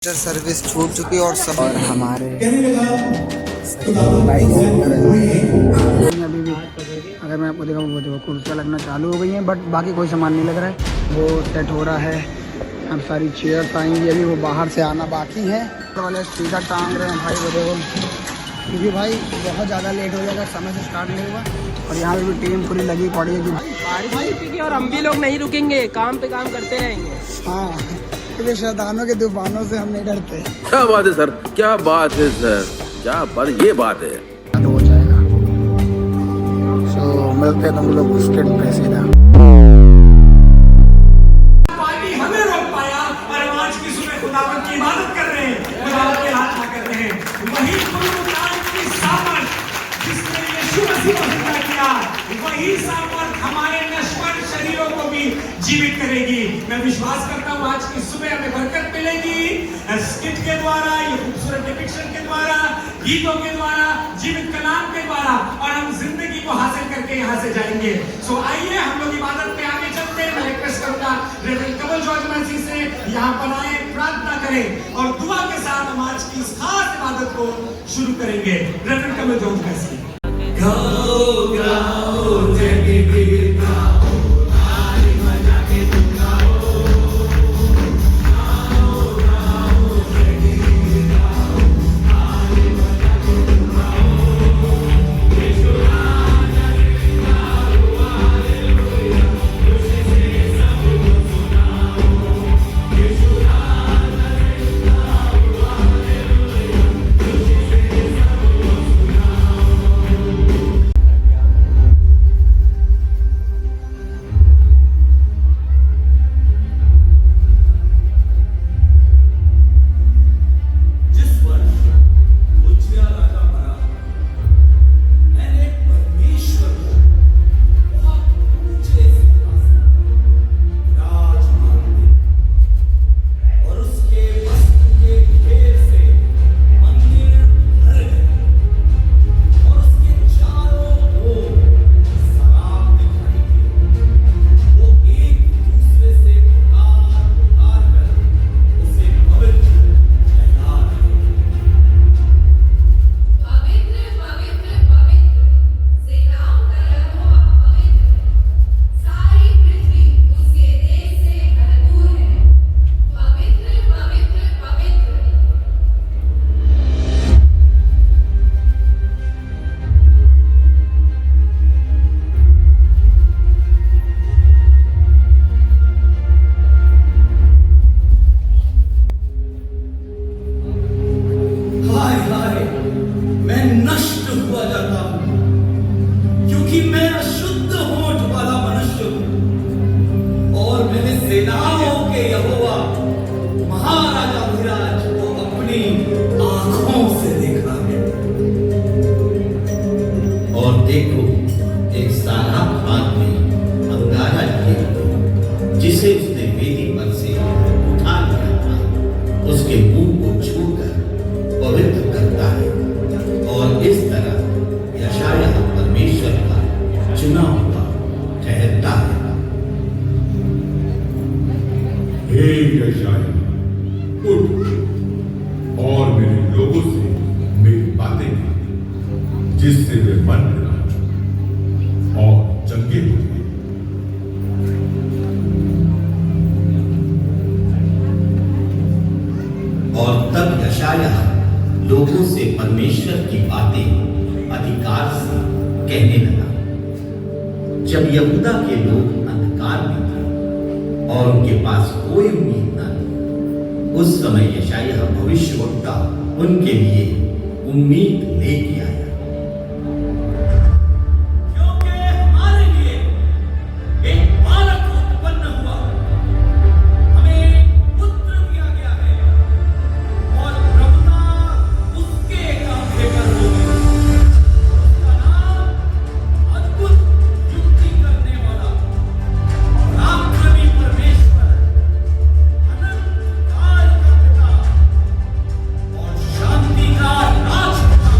Service छूट चुकी और सब और हमारे अभी भी अगर मैं आपको दिखाऊँ वो देखो कुर्सियाँ लगना चालू हो गई हैं, बट बाकी कोई सामान नहीं लग रहा है। वो सेट हो रहा है। अब सारी चेयर्स आएंगी, अभी वो बाहर से आना बाकी है। वाले स्पीकर टांग रहे हैं भाई, वो देखो, क्योंकि भाई बहुत ज़्यादा लेट हो जाएगा, समय से स्टार्ट नहीं होगा। और यहाँ पे भी टीम पूरी लगी पड़ी है कि भाई और हम भी लोग नहीं रुकेंगे, काम पे काम करते रहेंगे। हाँ, क्योंकि शैतानों के तूफानों से हम नहीं डरते। क्या बात है सर, क्या बात है सर, क्या बात, ये बात है। हो जाएगा। सो मिलते हैं तुम लोग स्टेट पे सीधा। पार्टी हमें रोक पाया और हम आज की सुबह खुदावंद की इबादत कर रहे हैं, खुदावंद की आराधना कर रहे हैं। वही खुदावंद की सामर्थ जिसने यीशु मसीह को जिंदा किया, वही सामर्थ हमारे नश्वर शरीरों को भी जीवित करेगी। मैं विश्वास करता हूँ आज की सुबह हमें बरकत मिलेगी, स्किट के द्वारा, ये खूबसूरत डिपिक्शन के द्वारा, गीतों के द्वारा, जीवित कलाम के द्वारा, और हम जिंदगी को हासिल करके यहाँ से जाएंगे। सो आइए हम लोग इबादत पे आगे चलते हैं। मैं रिक्वेस्ट करूंगा रेवरेंड कमल जॉर्ज मसीह से यहाँ पर आए, प्रार्थना करें और दुआ के साथ हम आज की इस खास इबादत को शुरू करेंगे। रेवरेंड कमल जॉर्ज मसीह। गाओ गाओ जय वीर गाओ, ताली बजा के तुम गाओ, गाओ गाओ जय वीर गाओ, ताली बजा के तुम गाओ, यीशु राजा गाओ, हालेलुया, खुशी से सबको सुनाओ, यीशु राजा गाओ, हालेलुया, खुशी से सबको सुनाओ। जिस वर्ष उज्जिया राजा मरा, मैंने परमेश्वर को बहुत ऊंचे सिंहासन विराजमान देखा और उसके वस्त्र के घेर से मंदिर भर गए और उसके चारों ओर शराब दिखाई दी। वो एक दूसरे से पुकार पुकार कर उसे पवित्र कहला रहे थे। पवित्र पवित्र पवित्र सेनाओं का यहोवा पवित्र, सारी पृथ्वी उसके तेज से भरपूर है। पवित्र पवित्र पवित्र। हाय हाय, मैं नष्ट हुआ जाता हूँ, क्योंकि मैं अशुद्ध होठ वाला मनुष्य हूँ और मैंने सेनाओं के यहोवा महाराजा विराज को अपनी आंखों से देखा है। और देखो, एक सारा आदमी अंगारा लिए हुए, जिसे उसने वेदी पर से उठा लिया था, उसके मुंह को छूकर पवित्र करता है। और इस तरह यशायाह परमेश्वर का चुना हुआ ठहरता है। हे यशायाह, उठ और मेरे लोगों से मेरी बातें कर, जिससे वे मन बनाए और चंगे हो जाएं। और तब यशायाह लोगों से परमेश्वर की बातें अधिकार से कहने लगा। जब यहूदा के लोग अंधकार में थे और उनके पास कोई उम्मीद न थी, उस समय यशायाह भविष्यवक्ता उनके लिए उम्मीद लेके आया। क्योंकि हमारे लिए एक बालक उत्पन्न हुआ, हमें पुत्र दिया गया है और प्रभुता उसके कंधे पर होगी। उसका नाम अद्भुत युक्ति करने वाला, पराक्रमी परमेश्वर, अनंत काल का पिता और शांति का राजकुमार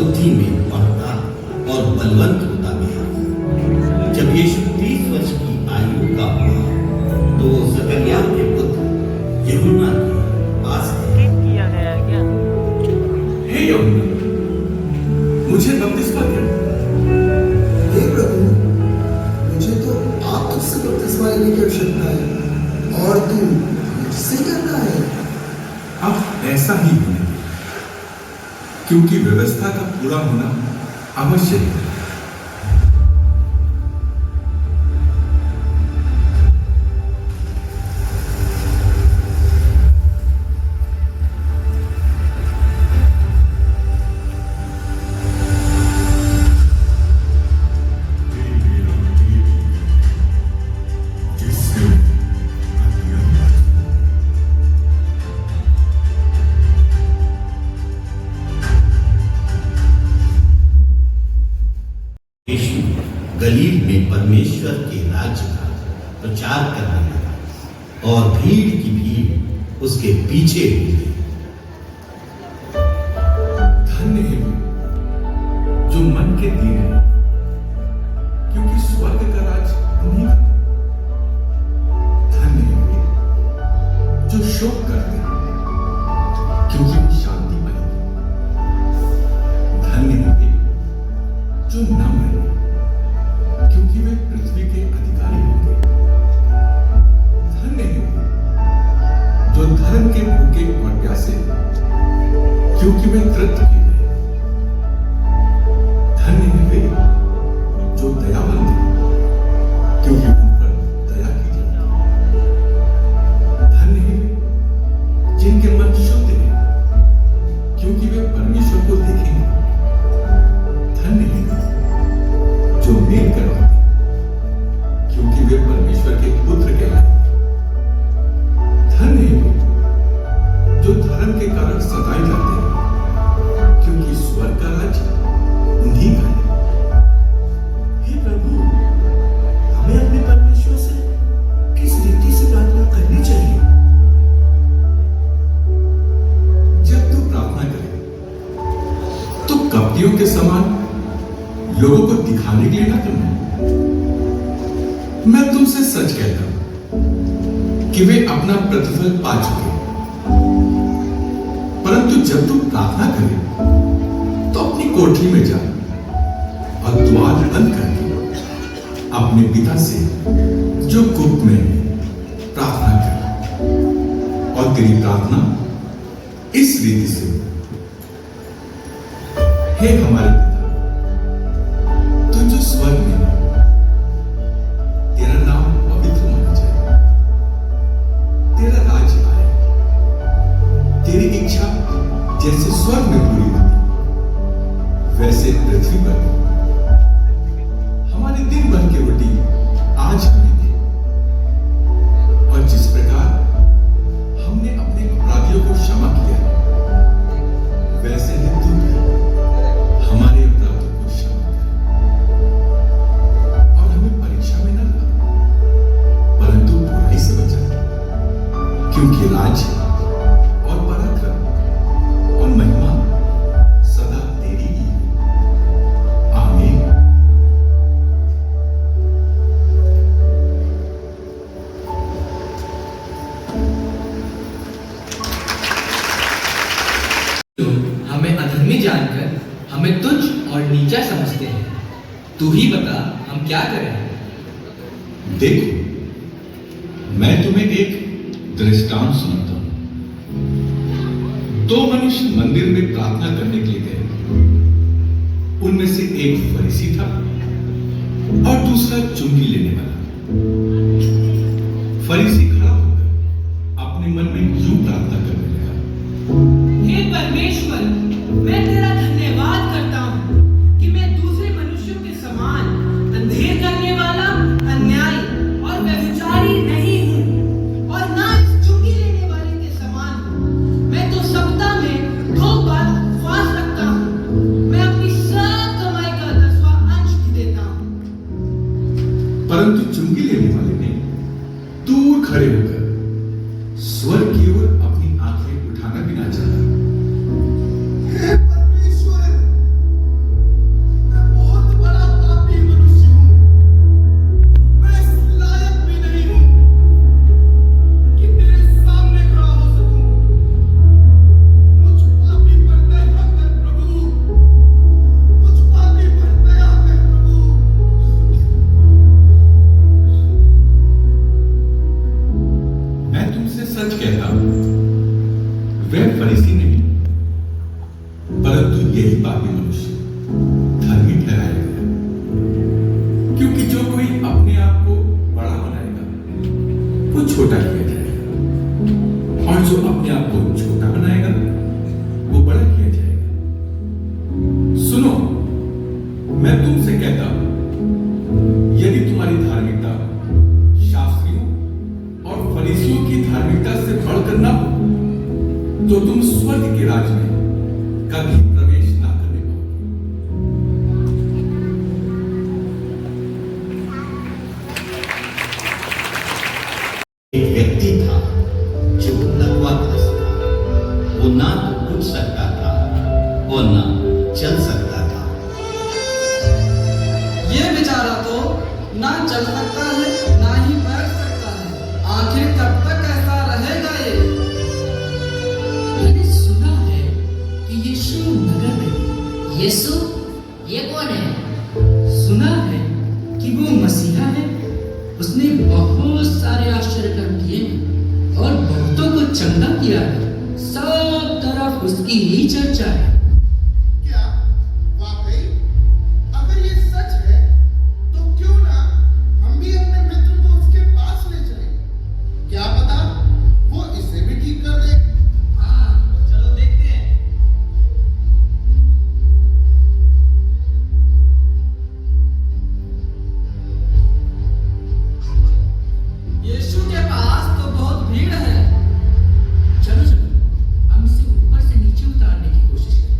बुद्धि में बढ़ता और बलवंत होता गया। जब यीशु 30 वर्ष की आयु का हुआ तो जकरिया के पुत्र यूहन्ना के पास गए। हे यूहन्ना, मुझे बपतिस्मा दे। हे प्रभु, मुझे तो आप तुझसे बपतिस्मा लेने की आवश्यकता है और तू मुझसे कहता है। अब ऐसा ही होने दे, क्योंकि व्यवस्था का पूरा होना आवश्यक है। यीशु गलील में परमेश्वर के राज्य का प्रचार करने लगा और भीड़ की भीड़ उसके पीछे हो गई। धन्य है वे जो मन के दीन है, क्योंकि स्वर्ग का राज उन्हीं का है। धन्य है वे जो शोक करते हैं, क्योंकि वो शांति पाएंगे। धन्य है वे जो नम्र है, क्योंकि वे पृथ्वी के अधिकारी होंगे। धन्य है वे जो धर्म के भूखे और प्यासे, क्योंकि वे तृप्त किए गए। धन्य है वे जो दयावंत हैं, क्योंकि उन पर दया की जाएगी। धन्य है वे जिनके मन शुद्ध हैं, क्योंकि वे परमेश्वर को देखेंगे। धन्य है वे जो मेल करवाते, क्योंकि वे परमेश्वर के पुत्र कहलाएंगे। धन्य है वे जो धर्म के कारण सताए जाते हैं, क्योंकि स्वर्ग का राज्य उन्हीं का है। हे प्रभु, हमें अपने परमेश्वर से किस रीति से प्रार्थना करनी चाहिए? जब तू प्रार्थना करे तो कपटियों के समान लोगों को दिखाने के लिए ना करना। मैं तुमसे सच कहता हूं कि वे अपना प्रतिफल पा चुके हैं। परंतु जब तुम प्रार्थना करे तो अपनी कोठरी में जा और द्वार बंद करके अपने पिता से जो गुप्त में है, प्रार्थना कर, और तेरी प्रार्थना इस रीति से हो। हे हमारे पिता, तू जो स्वर्ग में है, तेरा नाम पवित्र माना जाए। तेरा राज्य आए, तेरी इच्छा जैसे स्वर्ग में पूरी होती वैसे पृथ्वी पर भी। हमारे दिन भर की रोटी आज हमें दे, और जिस प्रकार हमने अपने अपराधियों को क्षमा किया वैसे ही तू भी हमारे अपराधों को क्षमा कर, और हमें परीक्षा में न ला, परंतु बुराई से बचा, क्योंकि राज्य और पराक्रम और महिमा सदा तेरी ही है। आमीन। हमें अधर्मी जानकर हमें तुच्छ और नीचा समझते हैं। तू ही बता हम क्या करें? देखो, मैं तुम्हें एक दृष्टांत सुनाता हूं। दो मनुष्य मंदिर में प्रार्थना करने के लिए गए। उनमें से एक फरीसी था और दूसरा चुंगी लेने वाला। फरीसी खड़ा होकर अपने मन में यूं प्रार्थना करने लगा, हे परमेश्वर, मैं तेरा धन्यवाद करता हूँ कि मैं दूसरे मनुष्यों के समान अंधेर करने वाला, अन्यायी और व्यभिचारी नहीं हूँ, और ना इस चुंगी लेने वाले के समान हूँ। मैं तो सप्ताह में 2 बार उपवास रखता हूँ। मैं अपनी सब कमाई का 10वां अंश भी देता हूँ। परंतु चुंगी लेने वाले ने दूर खड़े मैं तुमसे कहता हूं, यदि तुम्हारी धार्मिकता शास्त्रियों और फरीसियों की धार्मिकता से बढ़कर न हो, तो तुम स्वर्ग के राज में कभी प्रवेश ना करने पाओगे। एक व्यक्ति था जो लकवाग्रस्त था। वो ना तो उठ सकता था और ना चल सकता था। ये बेचारा तो ना चल सकता है ना ही बैठ सकता है। आखिर कब तक ऐसा रहेगा ये? मैंने सुना है कि यीशु नगर में। यीशु ये कौन है? सुना है कि वो मसीहा है। उसने बहुत सारे आश्चर्य कर्म किए हैं और बहुतों को चंगा किया है। सब तरफ उसकी ही चर्चा है। क्या वाकई अगर ये सच है तो क्यों ना हम भी अपने मित्र को उसके पास ले चलें? क्या पता वो इसे भी ठीक कर दे। हाँ, चलो देखते हैं। यीशु के पास तो बहुत भीड़ है। चलो चलो हम इसे ऊपर से नीचे उतारने की कोशिश करें।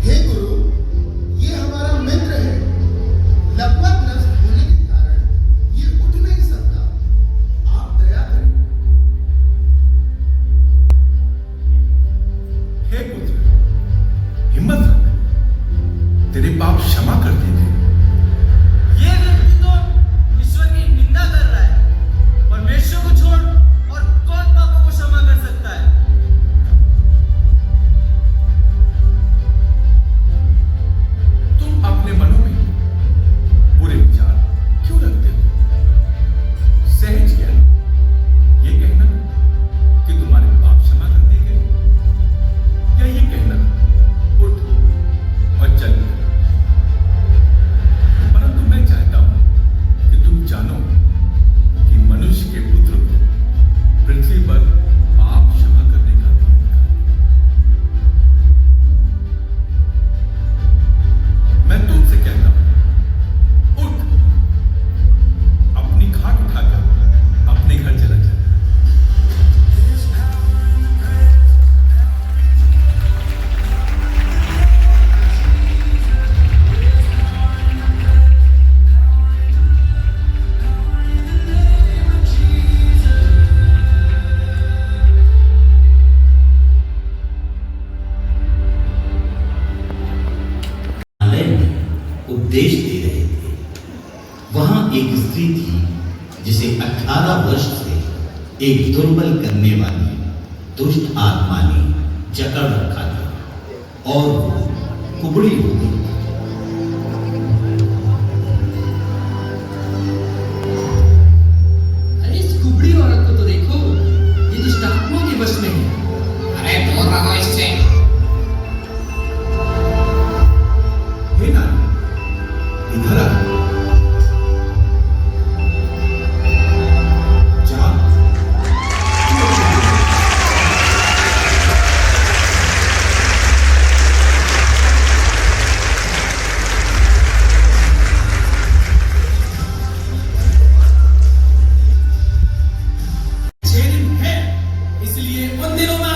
हे गुरु, ये हमारा मित्र है। लकवाग्रस्त होने के कारण ये उठ नहीं सकता। आप दया करें। हे पुत्र, हिम्मत रख, तेरे पाप क्षमा कर दिए गए। ये व्यक्ति तो ईश्वर की निंदा कर रहा है। परमेश्वर को छोड़ और कौन पापों को क्षमा कर सकता है? तुम अपने मनों में बुरे विचार क्यों रखते हो? सहज क्या है ये कहना कि तुम्हारे पाप क्षमा कर दिए गए, या ये कहना उठ और चल। परंतु मैं चाहता हूं कि तुम जानो कि मनुष्य के पुत्र को पृथ्वी पर पाप क्षमा करने का अधिकार है। मैं तुमसे कहता हूं, उठ, अपनी खाट उठाकर अपने घर चला जा। उपदेश दे रहे थे। वहां एक स्त्री थी जिसे 18 वर्ष से एक दुर्बल करने वाली दुष्ट आत्मा ने जकड़ रखा था और वो कुबड़ी हो गई। अरे इस कुबड़ी औरत को तो देखो, ये दुष्ट आत्मा के वश में है। अरे दूर रहो इससे। हे नानी, इधर आ। जा। छह दिन है, इसलिए उन दिनों में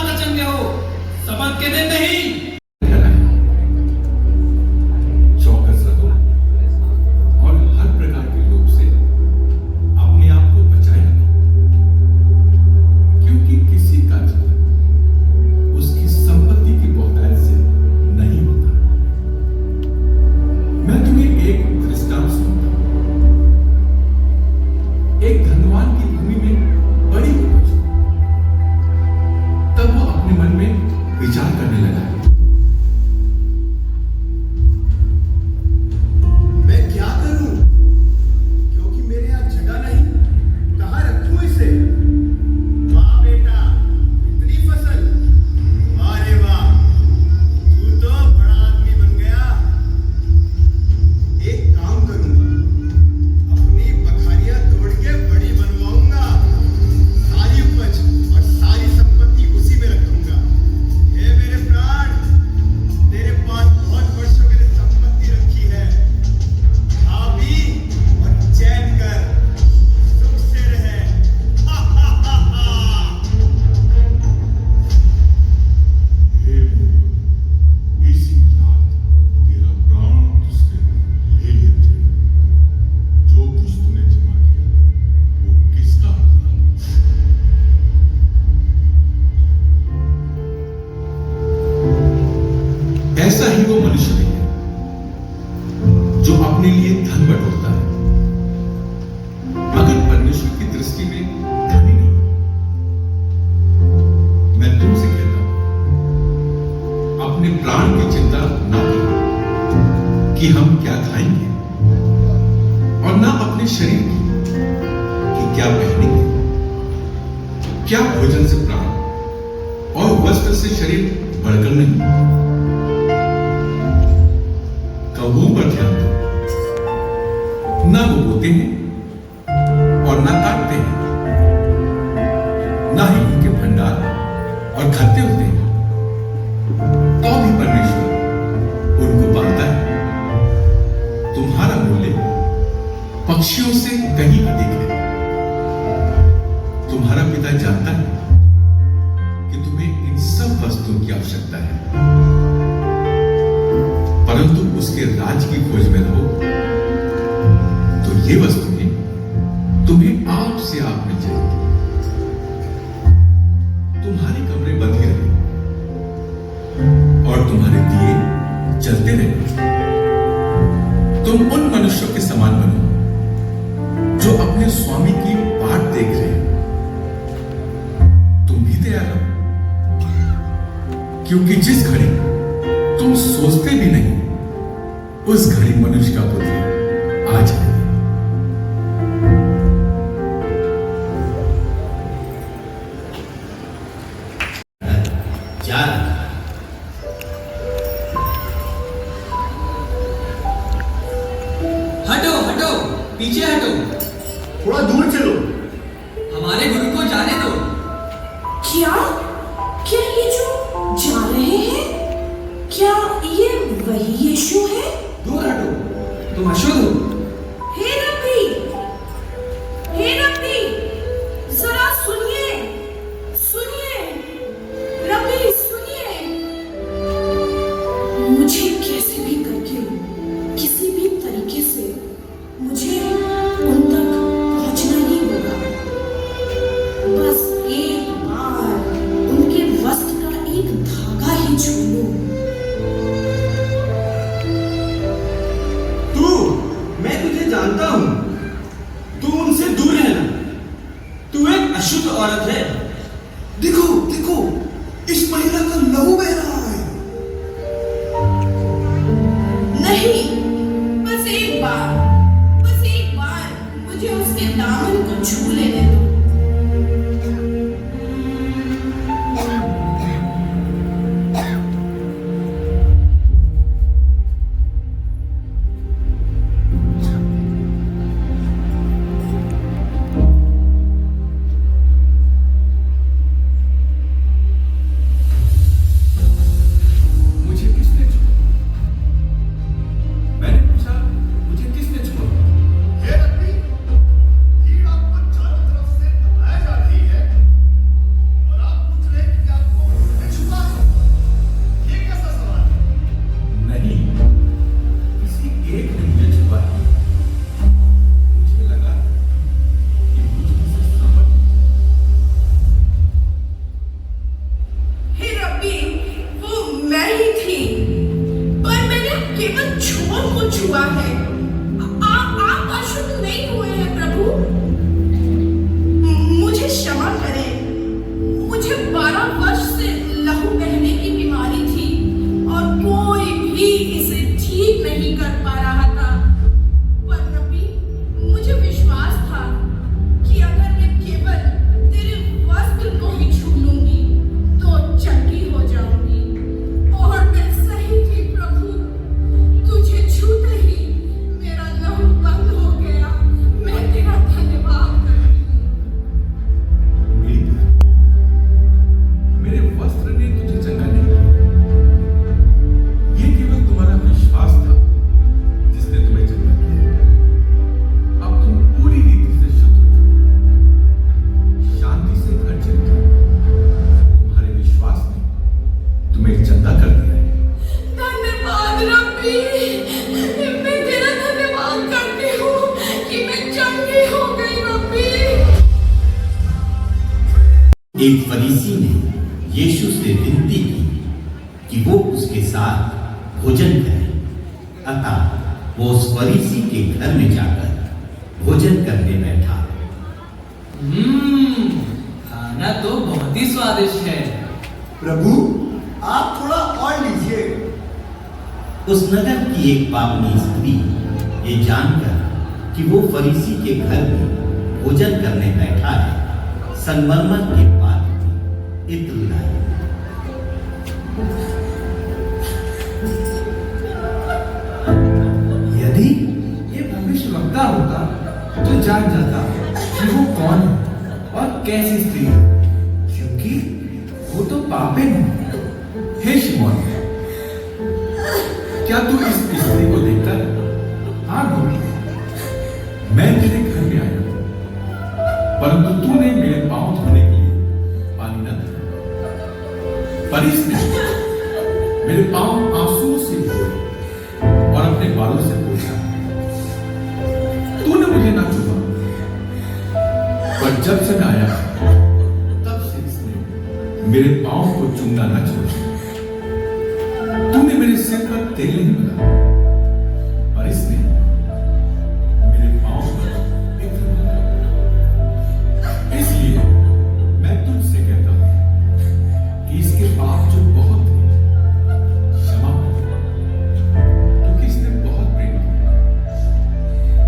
कि हम क्या खाएंगे और ना अपने शरीर की कि क्या पहनेंगे। क्या भोजन से प्राण और वस्त्र से शरीर बढ़कर नहीं। कौओं पर ध्यान दो, ना वो बोते हैं और ना काटते हैं, ना ही उनके भंडार और खत्ते होते हैं, तो भी परमेश्वर उनको पालता है। तुम्हारा मूल्य पक्षियों से कहीं अधिक है। तुम्हारा पिता जानता है कि तुम्हें इन सब वस्तुओं की आवश्यकता है, परंतु उसके राज की खोज में रहो तो ये वस्तुएं तुम्हें आप से आप मिल जाएगी। तुम्हारे कमरे बंद ही रहे और तुम्हारे दिए जलते रहे। तुम उन मनुष्यों के समान बनो जो अपने स्वामी की बाट देख रहे हैं। तुम भी तैयार रहो, क्योंकि जिस घड़ी तुम सोचते भी नहीं उस घड़ी मनुष्य का पुत्र आ जाए। जा रहा हटो हटो, पीछे हटो, थोड़ा दूर चलो। हमारे गुरु को जाने दो। क्या क्या ये जो जा रहे हैं, क्या ये वही यीशु है? दूर हटो, तुम अशुद्ध हो। हे रब्बी, हे रब्बी, जरा सुनिए, सुनिए, रब्बी सुनिए। मुझे कैसे भी करके, किसी भी तरीके से मुझे उन तक पहुंचना ही होगा। बस एक बार उनके वस्त्र का एक धागा ही छू लूं। मैं तुझे जानता हूं, तू उनसे दूर रहना। तू एक अशुद्ध औरत है। देखो देखो, इस महिला का लहू बह रहा है। नहीं, बस एक बार मुझे उसके दामन को छू लेने दो। मुझे किसने छुआ? मैंने पूछा, मुझे किसने छुआ? हे रब्बी, भीड़ आपको चारों तरफ से दबाया जा रही है और आप पूछ रहे हैं कि आपको किसने छुआ है? ये कैसा सवाल है? नहीं, किसी एक ने मुझे छुआ है। मुझे लगा कि मुझे से समझ। हे रब्बी, वो मैं ही थी, पर मैंने केवल छोर को छुआ है। आप अशुद्ध नहीं हुए हैं प्रभु। मुझे क्षमा करें। मुझे 12 वर्ष से लहू बहने की बीमारी थी और कोई भी इसे ठीक नहीं कर पा रहा था। पर रब्बी, मुझे विश्वास था कि अगर मैं केवल तेरे वस्त्र को ही छू लूंगी तो चंगी हो जाऊंगी। और मैं सही थी प्रभु, तुझे छूते ही मेरा लहू बंद हो गया। मैं तेरा धन्यवाद करती हूँ। मेरी बहन, मेरे वस्त्र ने तुझे चंगा नहीं किया। ये केवल तुम्हारा विश्वास था जिसने तुम्हें चंगा किया। अब तुम पूरी रीति से शुद्ध हो चुके, शांति से घर चले जाओ। तुम्हारे विश्वास ने तुम्हें चंगा कर दिया है। धन्यवाद रब्बी, मैं तेरा धन्यवाद करती हूँ कि मैं चंगी हो गई रब्बी। एक फरीसी ने यीशु से विनती की कि वो उसके साथ भोजन करे। अतः वो उस फरीसी के घर में जाकर भोजन करने बैठा। खाना तो बहुत ही स्वादिष्ट है। प्रभु, आप थोड़ा और लीजिए। उस नगर की एक पापनी स्त्री ये जानकर कि वो फरीसी के घर में भोजन करने बैठा है, संगमरमर के पात्र में इत्र लाई। यदि ये भविष्यवक्ता होता तो जान जाता कि वो कौन है और कैसी स्त्री है, क्योंकि वो तो पापिन है। हे शिमोन, क्या तू इस स्त्री को देखता है? हाँ गोरी, मैं तेरे घर में आया, परंतु तूने मेरे पांव धोने के लिए पानी न दिया, पर इसने मेरे पांव आंसुओं से धोए और अपने बालों से पोंछा। तूने मुझे न चूमा, पर जब से मैं आया तब से इसने मेरे पांव को चूमना न छोड़ा। तूने मेरे सिर पर तेल नहीं लगाया, पर इसने मेरे पांव पर इत्र लगाया। इसलिए मैं तुझसे कहता हूं कि इसके पाप जो बहुत थे क्षमा कर, क्योंकि इसने बहुत प्रेम किया।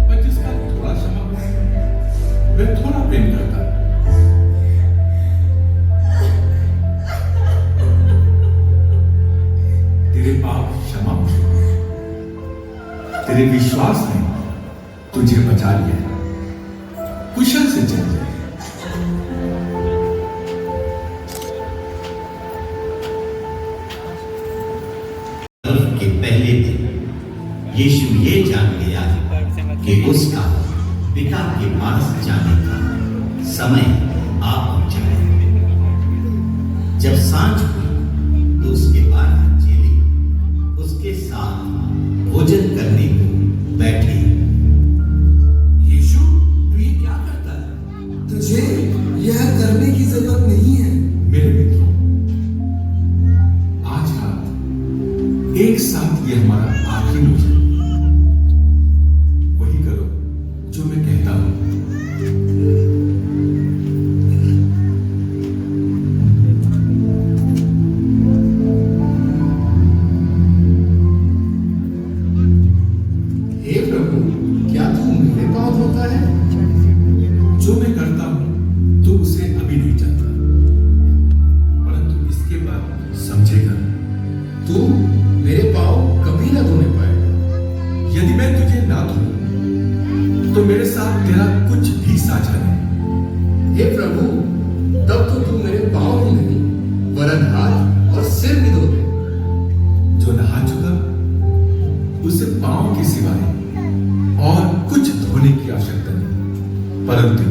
पर जिसका थोड़ा क्षमा हुआ वह थोड़ा प्रेम करता है। तेरे पाप क्षमा हो, तेरे विश्वास ने तुझे बचा लिया। कुशल से चल जाए। के पहले दिन यीशु ये जान गया कि उसका पिता के पास जाने का समय आ पहुंचा है। जब सांझ हुई तो उसके 12 चेले उसके साथ भोजन करने को बैठे। यीशु, तू ये क्या करता है? तुझे यह करने की जरूरत नहीं है। मेरे मित्रों, आज रात एक साथ ये हमारा आखिरी भोजन, वही करो जो मैं कहता हूं। हे प्रभु, क्या तू मेरे पांव धोता है? जो मैं करता हूं तू उसे अभी नहीं जानता, परंतु इसके बाद समझेगा। तू मेरे पांव कभी ना धोने पाएगा। यदि मैं तुझे ना धोऊं तो मेरे साथ तेरा कुछ भी साझा नहीं। हे प्रभु, तब तो तू मेरे पांव ही नहीं वरन हाथ और सिर भी धो दे। जो नहा चुका उसे पांव के सिवाय और कुछ धोने की आवश्यकता नहीं, परंतु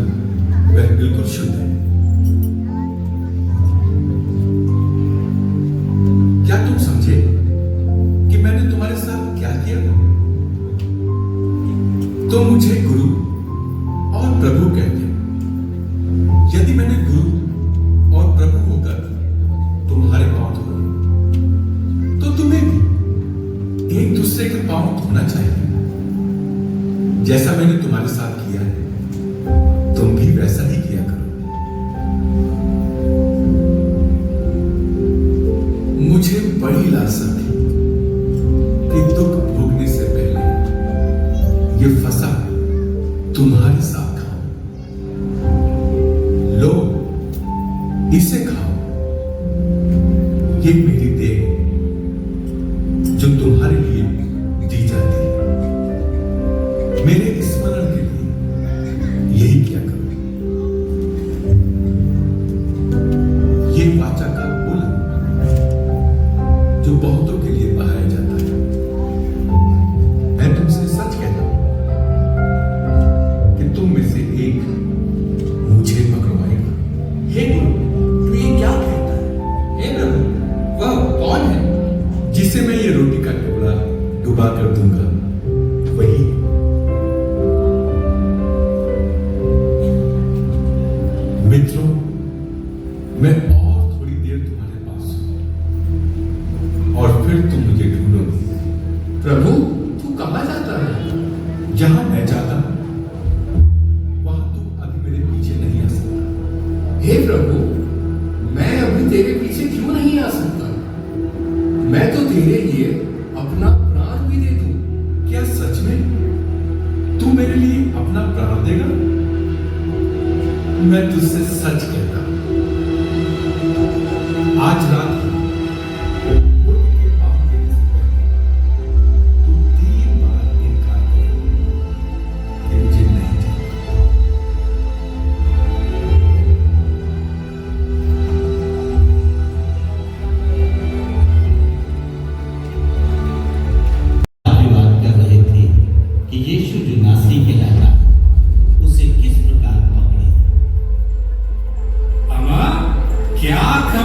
वह बिल्कुल शुद्ध है। क्या तुम समझे कि मैंने तुम्हारे साथ क्या किया? तो मुझे गुरु और प्रभु कहते हैं। यदि मैंने गुरु और प्रभु होकर तुम्हारे पांव धोए, तो तुम्हें भी एक दूसरे के पांव धोना चाहिए। जैसा मैंने तुम्हारे साथ किया है, तुम भी वैसा ही किया करो। मुझे बड़ी लालसा थी कि दुख भोगने से पहले ये फसा तुम्हारे साथ खाओ। लो, इसे खाओ, ये मेरी देह जो तुम्हारे लिए दी जाती है। मेरे स्मरण के लिए यही किया करो। ये वाचा का पुल जो बहुतों के लिए बहाया जाता है। मैं तुमसे सच कहता हूं कि तुम में से एक मुझे पकड़वाएगा। हे गुरु, तू ये क्या कहता है? हे प्रभु, वह कौन है जिसे मैं ये रोटी का टुकड़ा डुबा कर दूंगा? वही। मित्रों, मैं और थोड़ी देर तुम्हारे पास हूं और फिर तुम मुझे ढूंढोगे। प्रभु, तू कहां जाता है? जहां मैं जाता हूं वहां तुम अभी मेरे पीछे नहीं आ सकता। हे प्रभु, मैं अभी तेरे पीछे क्यों नहीं आ सकता? मैं तो तेरे लिए अपना प्राण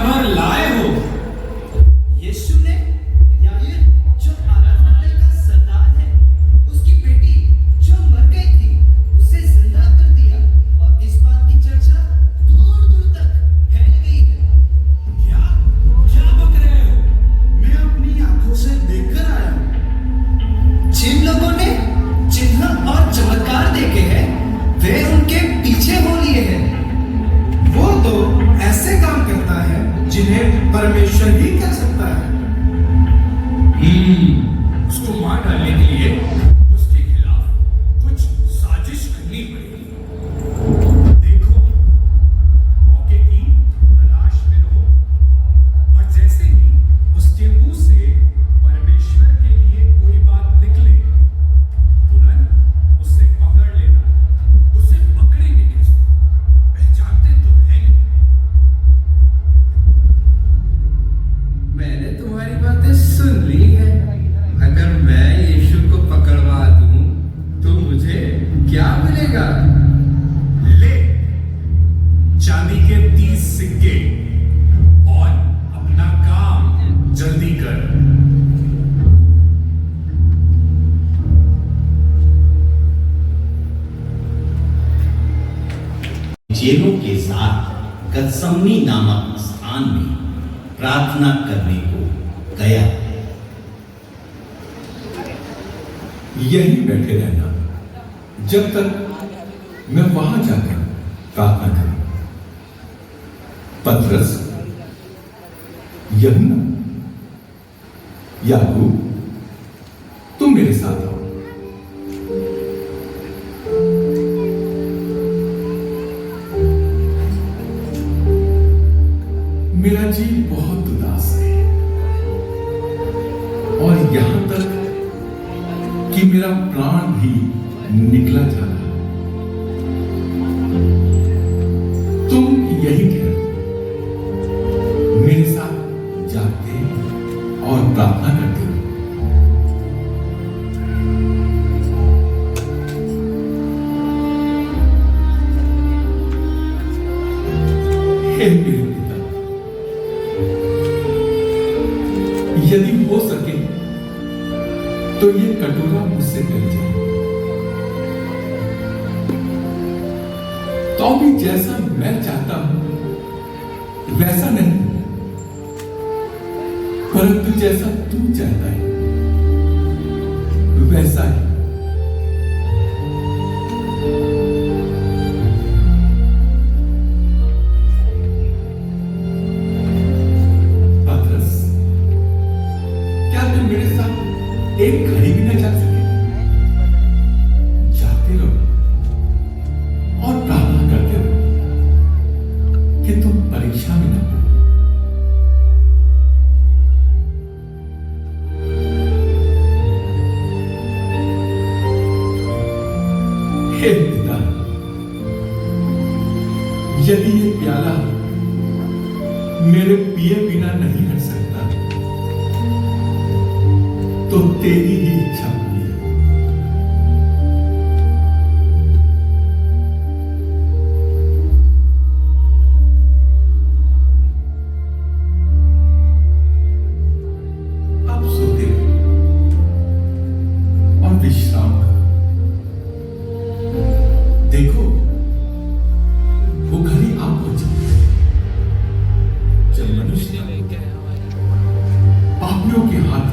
खबर लाए हो? यीशु ने याईर जो आराधनालय का सरदार है, उसकी बेटी जो मर गई थी, उसे जिंदा कर दिया और इस बात की चर्चा दूर दूर तक फैल गई है। क्या क्या बक रहे हो? मैं अपनी आंखों से देखकर आया हूं। जिन लोगों ने चिन्ह और चमत्कार देखे हैं, वे उनके पीछे हो लिए हैं। वो तो ऐसे काम करता है जिन्हें परमेश्वर ही कर सकता है। उसको मार डालने के लिए उसके खिलाफ कुछ साजिश करनी पड़ेगी। देखो, मौके की तलाश में रहो और जैसे ही उसके मुंह से परमेश्वर के लिए कोई बात निकले, तुरंत उसे पकड़ लेना। उसे पकड़ेंगे कैसे? पहचानते तो है नहीं। मैंने तुम्हारी बातें सुन ली है। अगर मैं यीशु को पकड़वा दूं, तो मुझे क्या मिलेगा? ले चांदी के 30 सिक्के और अपना काम जल्दी कर। चेलों के साथ गत्समनी नामक स्थान में प्रार्थना करने को गया। यहीं बैठे रहना जब तक मैं वहां जाकर प्रार्थना करूं। पतरस, यूहन्ना, याकूब, तुम मेरे साथ आओ। मेरा जी बहुत उदास है और यहां तक कि मेरा प्राण भी निकला जा रहा है। तुम यही ठहरो, मेरे साथ जागते और प्रार्थना करते हो। हे मेरे पिता, यदि हो सके तो ये कटोरा मुझसे टल जाए, तो भी जैसा मैं चाहता हूं वैसा नहीं, परंतु जैसा तू चाहता है वैसा है। पतरस, क्या तुम मेरे साथ एक घड़ी भी न जा सके? जाते रहो और प्रार्थना करते रहो कि तुम परीक्षा में न पड़ो। हे पिता, यदि ये प्याला मेरे पिए बिना नहीं हट सकता, तो तेरी ही इच्छा पूरी हो। अब सोते रहो और विश्राम करो। देखो, वो घड़ी आ पहुंची जब मनुष्य पापियों के हाथ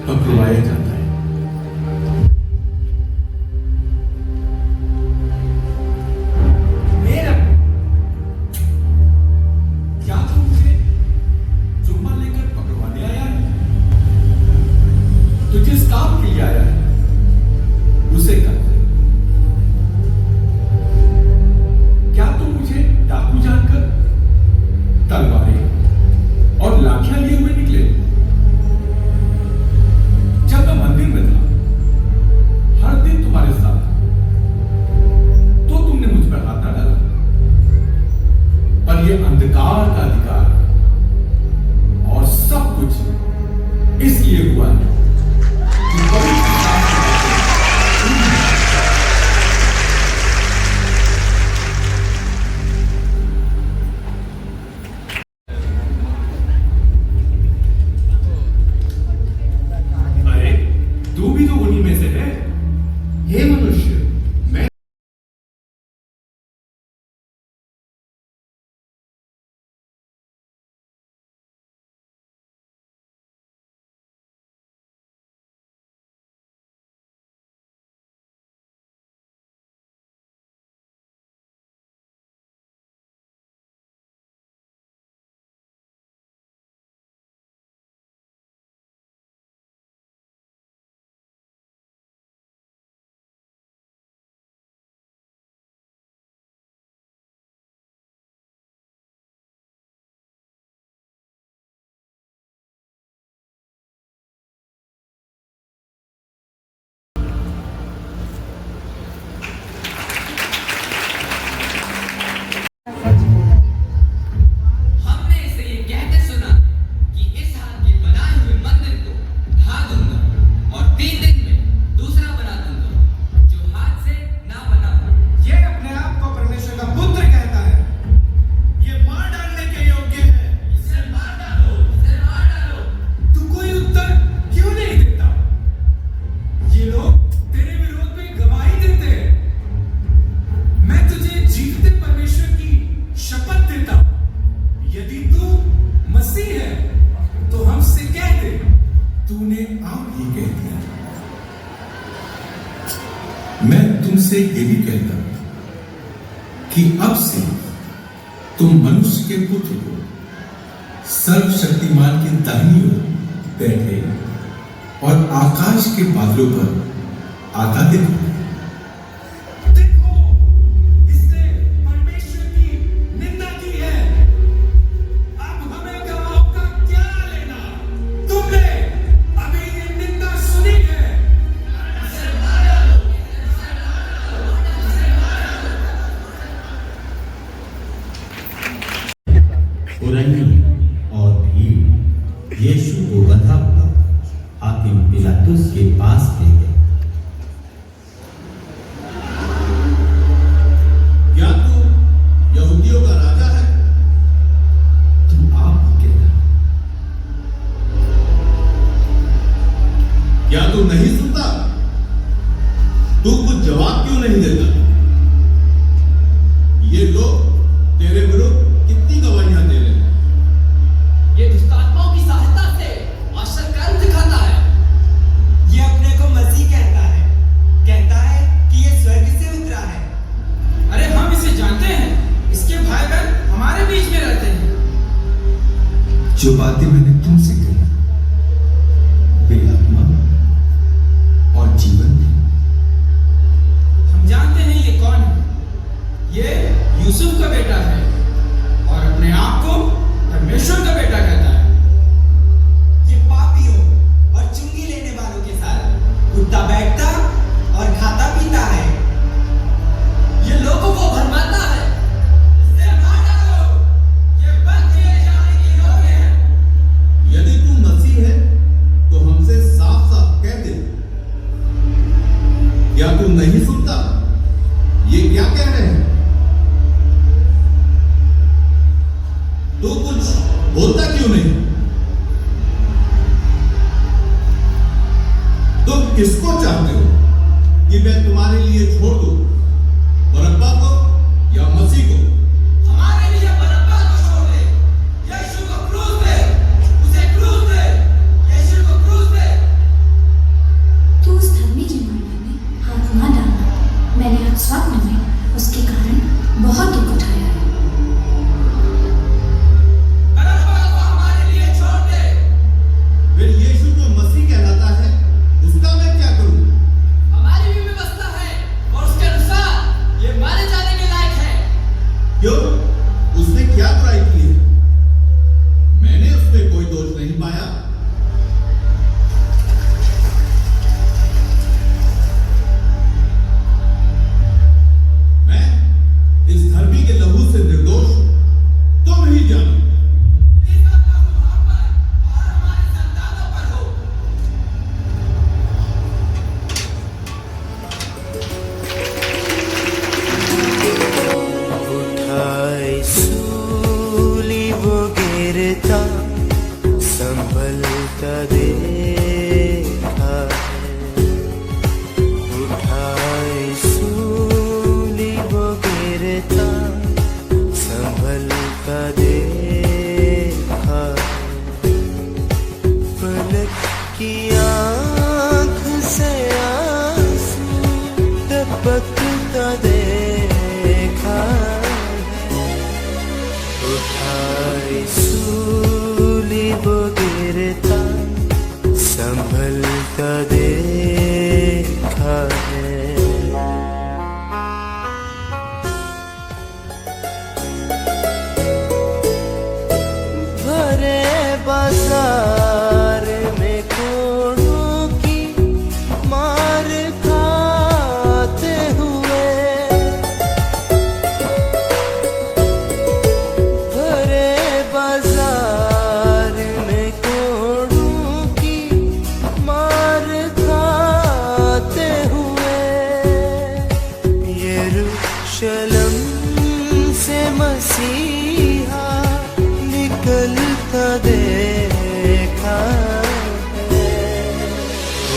पकड़वाया जाता है तुमसे ये भी कहता कि अब से तुम मनुष्य के पुत्र को सर्वशक्तिमान की दाहिनी ओर बैठे और आकाश के बादलों पर आता देखो। देखो, इसने परमेश्वर की निंदा की है। अब हमें गवाहों का क्या लेना? तुमने अभी ये निंदा सुनी है। पुरनिये और भीड़ यीशु को बंधा हुआ हाकिम पिलातुस के पास ले गए। क्या तू यहूदियों का राजा है? तुम आप ही कहना। क्या तू नहीं सुनता? तू कुछ जवाब क्यों नहीं देता? ये लोग तेरे विरुद्ध कितनी गवाहियां दे रहे हैं? ये दुष्ट आत्माओं की सहायता से आश्चर्य कर्म दिखाता है। ये अपने को मसीह कहता है कि ये स्वर्ग से उतरा है। अरे हम इसे जानते हैं, इसके भाई बहन हमारे बीच में रहते हैं। जो बातें मैंने तुमसे कही वे आत्मा और जीवन थे। हम जानते हैं ये कौन है। ये यूसुफ का बेटा है और अपने आप को परमेश्वर का बेटा कहता है। ये पापियों और चुंगी लेने वालों के साथ उठता बैठता और खाता पीता है। ये लोगों को भरमाता है। इसे मार डालो। ये बंद किए जाने के योग्य है। यदि तू मसीह है तो हमसे साफ साफ कह दे। क्या तू नहीं सुनता? ये क्या कह रहे हैं? तू कुछ बोलता क्यों नहीं? तुम किसको चाहते हो कि मैं तुम्हारे लिए छोड़ दूं? बरअब्बा को या मसीह को? हमारे लिए बरअब्बा को छोड़ दे। यीशु को क्रूस पे। उसे क्रूस पे। यीशु को क्रूस पे। तू उस धर्मी के मामले में हाथ न डालना। मैंने आज स्वप्न में उसके कारण बहुत दुख उठाया है। बरअब्बा को हमारे लिए छोड़ दे। फिर यीशु जो मसीह कहलाता है उसका मैं क्या करूं? हमारी भी व्यवस्था है और उसके अनुसार ये मारे जाने के लायक है। क्यों? उसने क्या बुराई की है? मैंने उसमें कोई दोष नहीं पाया। मैं इस धर्मी के लहू से निर्दोष हूं। तुम ही जानो। इसका प्रभु हम पर और हमारे संतानों पर हो। उठाए सूली वो गिरता संभलता देखा है। उठाए सूली वो गिरता संभलता देखा है। पलक की आँख से आंसू टपकता देखा है। उठाई सूली वो गिरता संभलता देखा है। भरे बाजार में कोड़ों की मार खाते हुए। भरे बाजार में कोड़ों की मार खाते हुए। यरूशलेम से मसीहा निकलता देखा है।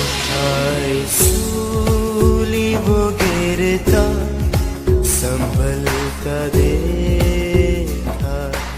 उठाई सूली वो गिरता संभलता देखा है।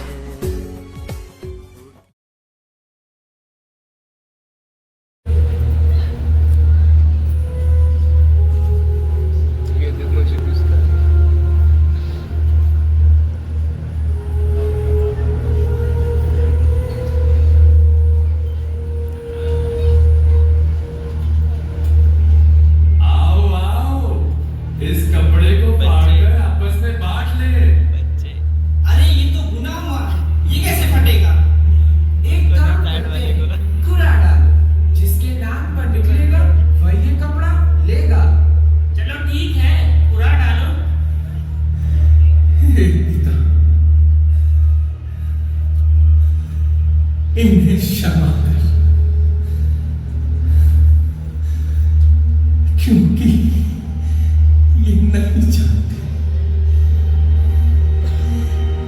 इन्हें क्षमा कर, क्योंकि ये नहीं जानते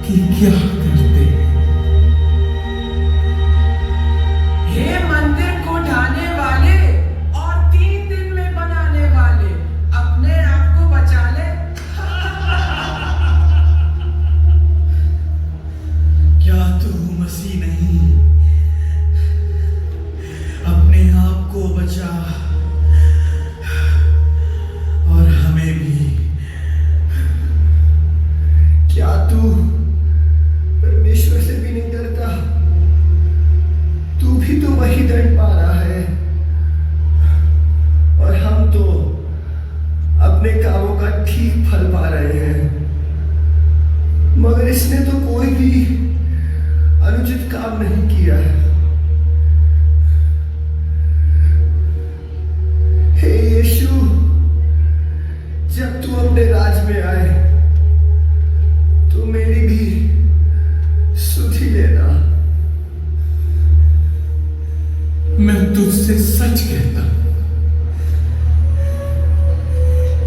कि क्या करते हैं। हे मंदिर को ढाने वाले और 3 दिन में बनाने वाले, अपने आप को बचा ले। क्या तू मसीह नहीं? अपने आप को बचा और हमें भी। क्या तू परमेश्वर से भी नहीं डरता? तू भी तो वही दंड पा रहा है, और हम तो अपने कामों का ठीक फल पा रहे हैं, मगर इसने तो कोई भी अनुचित काम नहीं किया है। हे यीशु, जब तू अपने राज में आए तो मेरी भी सुधि लेना। मैं तुझसे सच कहता हूं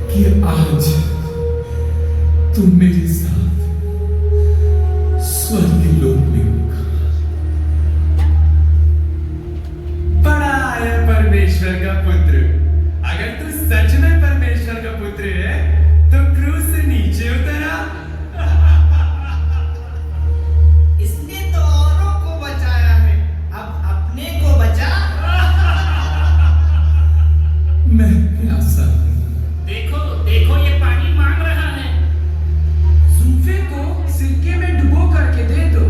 कि आज तुम मेरे साथ स्वर्ग लोक में होगा। बड़ा है परमेश्वर का पुत्र। अगर तू सच में परमेश्वर का पुत्र है तो क्रूस से नीचे उतरा। इसने तो औरों को बचाया है, अब अपने को बचा। मैं प्यासा हूं। देखो देखो, ये पानी मांग रहा है। सूफे को सिरके में डुबो करके दे दो।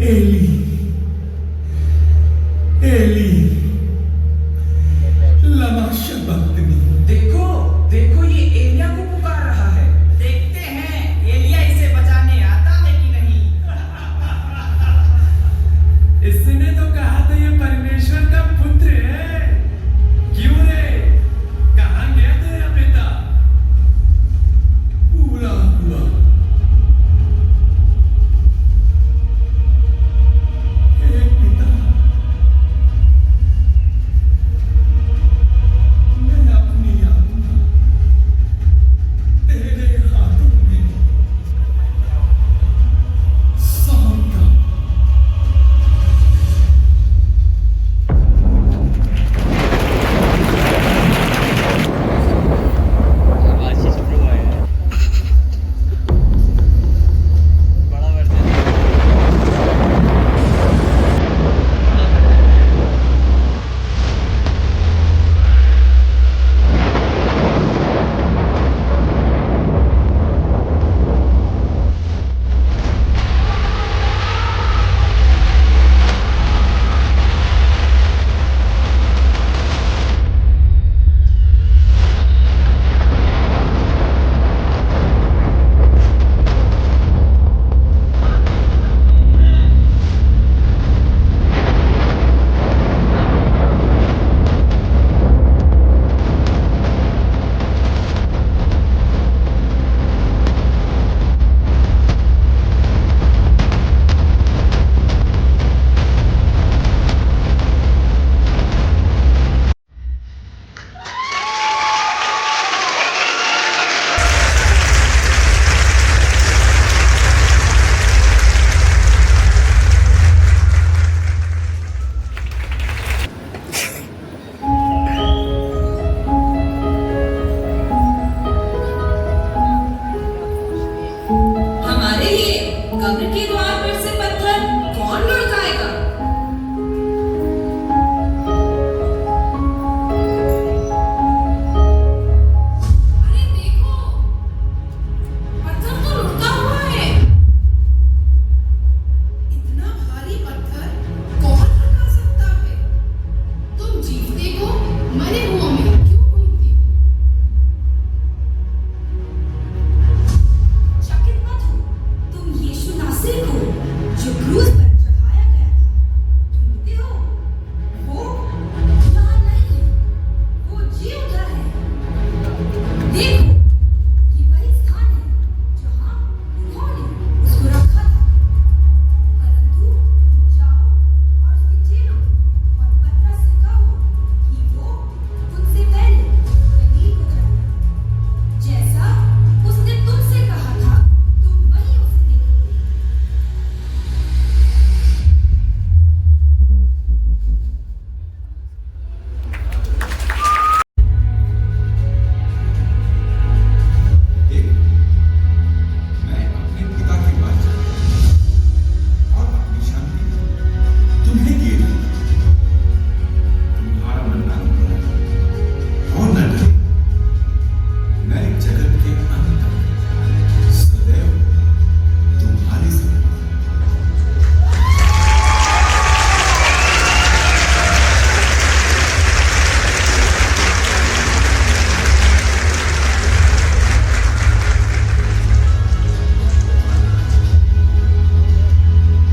एली एली लमा शबक्तनी। देखो देखो, ये एलिया को पुकार रहा है। देखते हैं एलिया इसे बचाने आता है कि नहीं। इसने तो कहा था ये परमेश्वर का पुत्र है। क्यों रे, कहां गया तेरा पिता? पूरा हुआ। हे पिता, मैं अपनी आत्मा तेरे हाथों में सौंपता हूं। हमारे लिए कब्र के द्वार